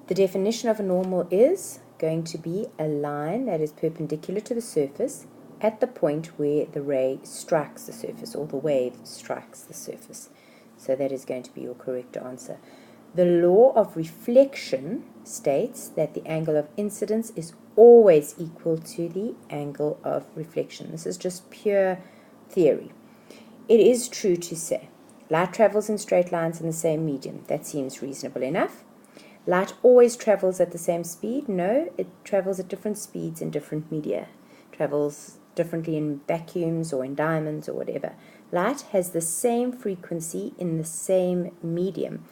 The definition of a normal is going to be a line that is perpendicular to the surface at the point where the ray strikes the surface, or the wave strikes the surface. So that is going to be your correct answer. The law of reflection states that the angle of incidence is always equal to the angle of reflection. This is just pure theory. It is true to say light travels in straight lines in the same medium. That seems reasonable enough. Light always travels at the same speed. No, it travels at different speeds in different media. It travels differently in vacuums or in diamonds or whatever. Light has the same frequency in the same medium.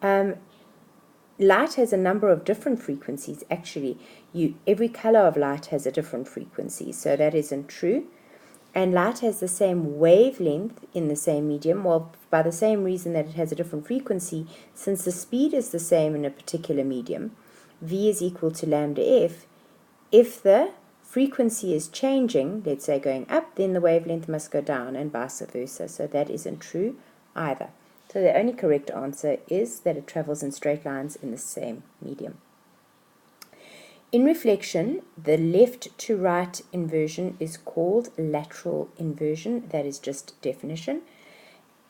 Light has a number of different frequencies. Actually, every color of light has a different frequency, so that isn't true. And light has the same wavelength in the same medium, well, by the same reason that it has a different frequency, since the speed is the same in a particular medium, v is equal to lambda f. If the frequency is changing, let's say going up, then the wavelength must go down, and vice versa. So that isn't true either. So the only correct answer is that it travels in straight lines in the same medium. In reflection, the left to right inversion is called lateral inversion. That is just definition.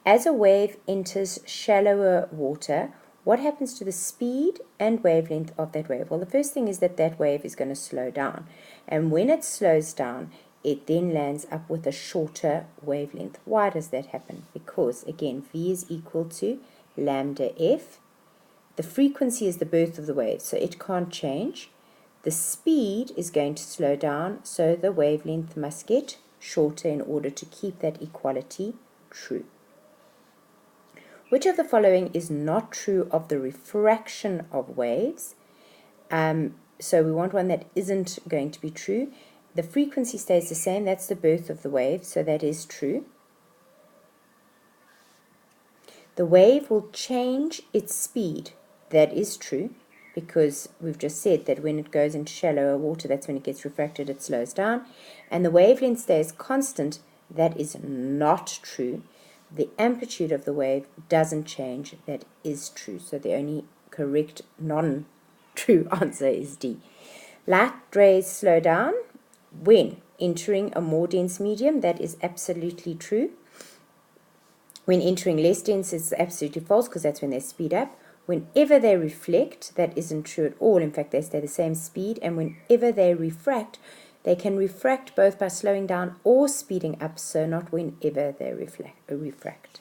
As a wave enters shallower water, what happens to the speed and wavelength of that wave? Well, the first thing is that that wave is going to slow down. And when it slows down, it then lands up with a shorter wavelength. Why does that happen? Because, again, v is equal to lambda f. The frequency is the birth of the wave, so it can't change. The speed is going to slow down, so the wavelength must get shorter in order to keep that equality true. Which of the following is not true of the refraction of waves? So we want one that isn't going to be true. The frequency stays the same. That's the birth of the wave, so that is true. The wave will change its speed. That is true, because we've just said that when it goes into shallower water, that's when it gets refracted, it slows down. And the wavelength stays constant. That is not true. The amplitude of the wave doesn't change. That is true. So the only correct non-true answer is D. Light rays slow down when entering a more dense medium. That is absolutely true. When entering less dense, it's absolutely false, because that's when they speed up. Whenever they reflect, that isn't true at all. In fact, they stay the same speed. And whenever they refract, they can refract both by slowing down or speeding up, so not whenever they refract.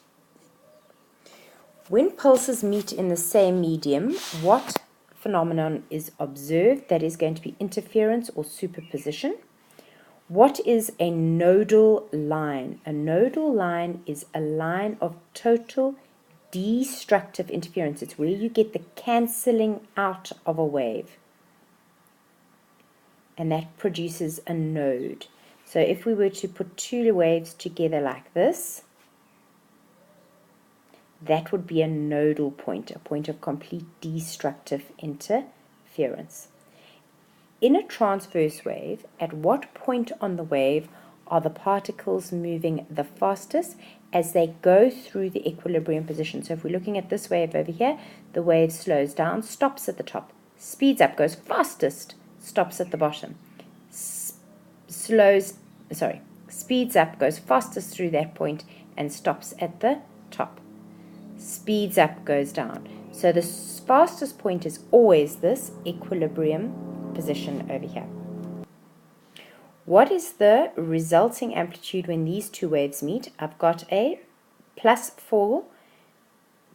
When pulses meet in the same medium, what phenomenon is observed? That is going to be interference or superposition. What is a nodal line? A nodal line is a line of total destructive interference. It's where you get the cancelling out of a wave, and that produces a node. So if we were to put two waves together like this, that would be a nodal point, a point of complete destructive interference. In a transverse wave, at what point on the wave are the particles moving the fastest as they go through the equilibrium position? So if we're looking at this wave over here, the wave slows down, stops at the top, speeds up, goes fastest, stops at the bottom, speeds up, goes fastest through that point, and stops at the top. Speeds up, goes down. So the fastest point is always this equilibrium position over here. What is the resulting amplitude when these two waves meet? I've got a +4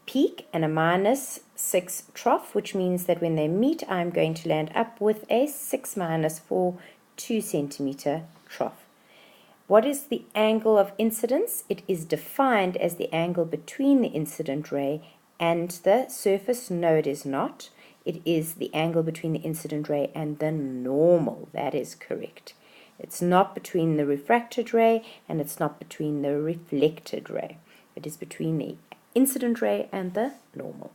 peak and a -6 trough, which means that when they meet, I'm going to land up with a 6 - 4 2 centimeter trough. What is the angle of incidence? It is defined as the angle between the incident ray and the surface. No, it is not. It is the angle between the incident ray and the normal. That is correct. It's not between the refracted ray, and it's not between the reflected ray. It is between the incident ray and the normal.